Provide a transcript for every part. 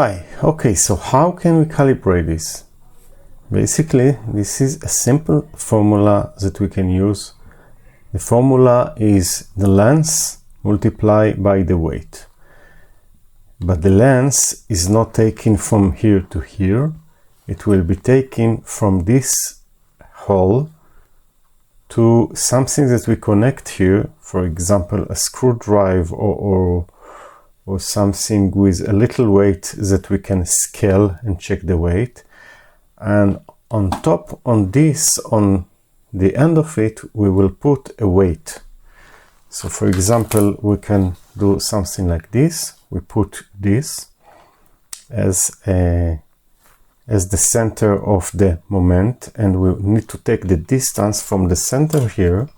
Hi, okay, so how can we calibrate this? Basically, this is a simple formula that we can use. The formula is the length multiplied by the weight. But the length is not taken from here to here. It will be taken from this hole to something that we connect here, for example, a screwdriver or something with a little weight that we can scale and check the weight. And on top, on this, on the end of it, we will put a weight. So for example, we can do something like this. We put this as the center of the moment, and we need to take the distance from the center here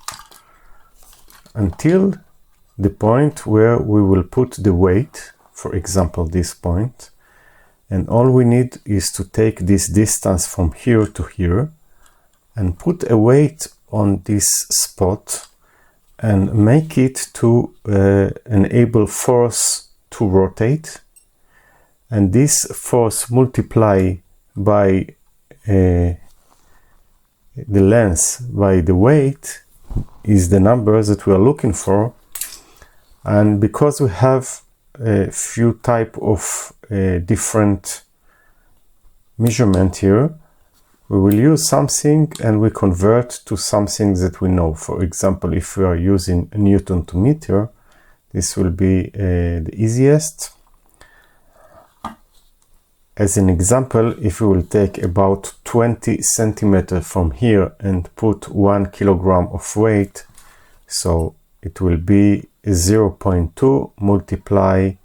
until the point where we will put the weight, for example this point, and all we need is to take this distance from here to here and put a weight on this spot and make it to enable force to rotate, and this force multiply by the length by the weight is the number that we are looking for. And because we have a few type of different measurement here, we will use something and we convert to something that we know. For example, if we are using a Newton to meter, this will be the easiest. As an example, if we will take about 20 centimeters from here and put 1 kilogram of weight, so it will be 0.2 multiplied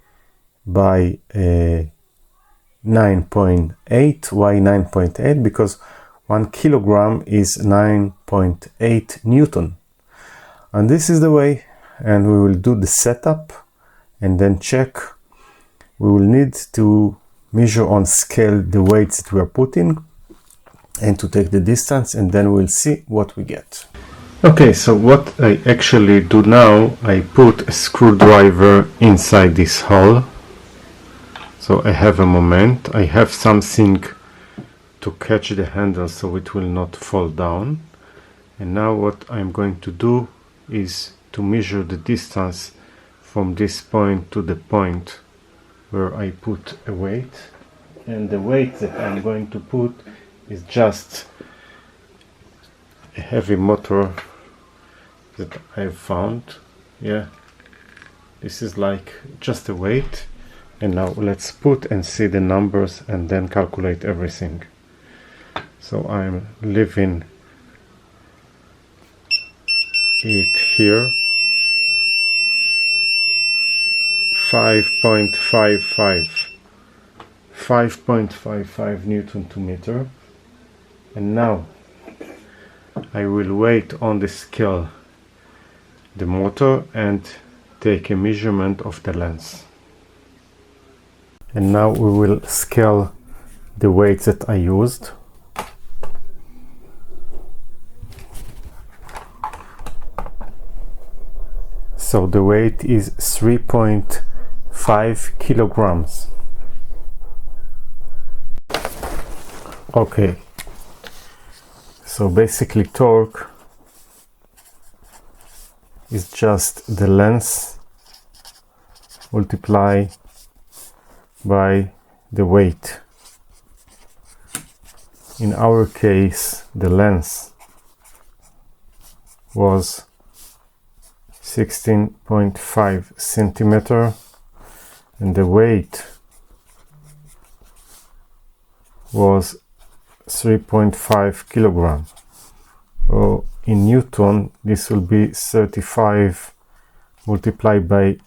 by 9.8. Why 9.8? Because 1 kilogram is 9.8 Newton. And this is the way, and we will do the setup and then check. We will need to measure on scale the weights that we are putting and to take the distance, and then we'll see what we get. Okay, so what I actually do now, I put a screwdriver inside this hole. So I have a moment, I have something to catch the handle so it will not fall down. And now what I'm going to do is to measure the distance from this point to the point where I put a weight. And the weight that I'm going to put is just a heavy motor that I've found. Yeah, this is like just a weight. And now let's put and see the numbers and then calculate everything. So I'm leaving it here. 5.55 Newton to meter. And now I will weight on the scale the motor and take a measurement of the length. And now we will scale the weight that I used. So the weight is 3.5 kilograms. Okay, so basically torque is just the length multiplied by the weight. In our case, the length was 16.5 centimeter and the weight was 3.5 kilogram. So in Newton this will be 35 multiplied by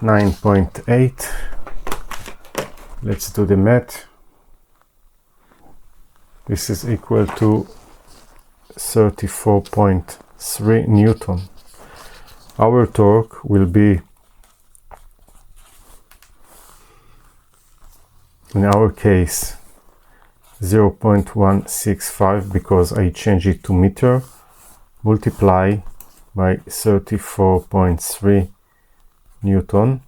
9.8. Let's do the math. This is equal to 34.3 Newton. Our torque will be, in our case, 0.165 because I change it to meter, multiply by 34.3 Newton,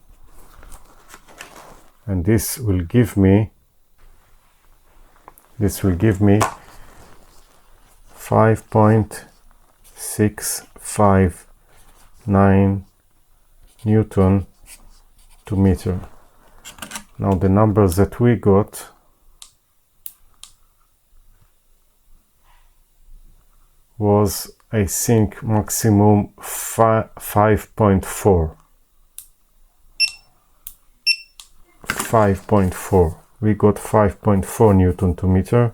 and this will give me 5.659 Newton to meter. Now the numbers that we got was, I think, maximum 5.4. 5.4. We got 5.4 Newton to meter,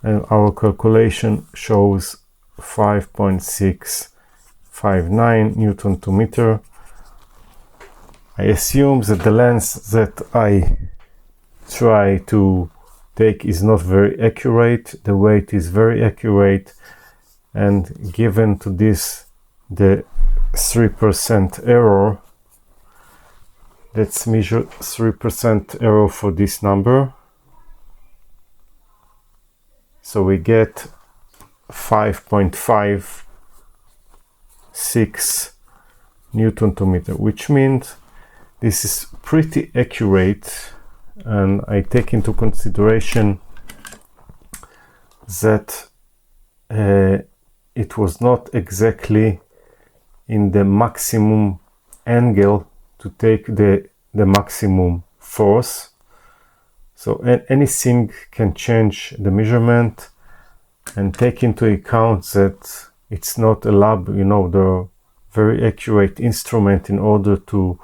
and our calculation shows 5.659 Newton to meter. I assume that the lens that I try to take is not very accurate. The weight is very accurate, and given to this the 3% error, let's measure 3% error for this number. So we get 5.56 Newton to meter, which means this is pretty accurate, and I take into consideration that it was not exactly in the maximum angle to take the maximum force. So anything can change the measurement, and take into account that it's not a lab, the very accurate instrument in order to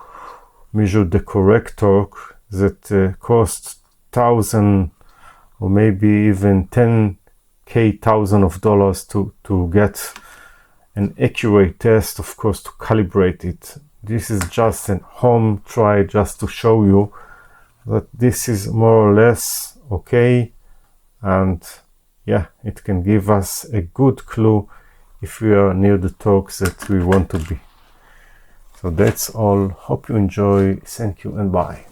measure the correct torque that costs $1,000 or maybe even $10,000 of dollars to get an accurate test, of course, to calibrate it. This is just a home try, just to show you that this is more or less okay, and yeah, it can give us a good clue if we are near the torques that we want to be. So that's all. Hope you enjoy. Thank you and bye.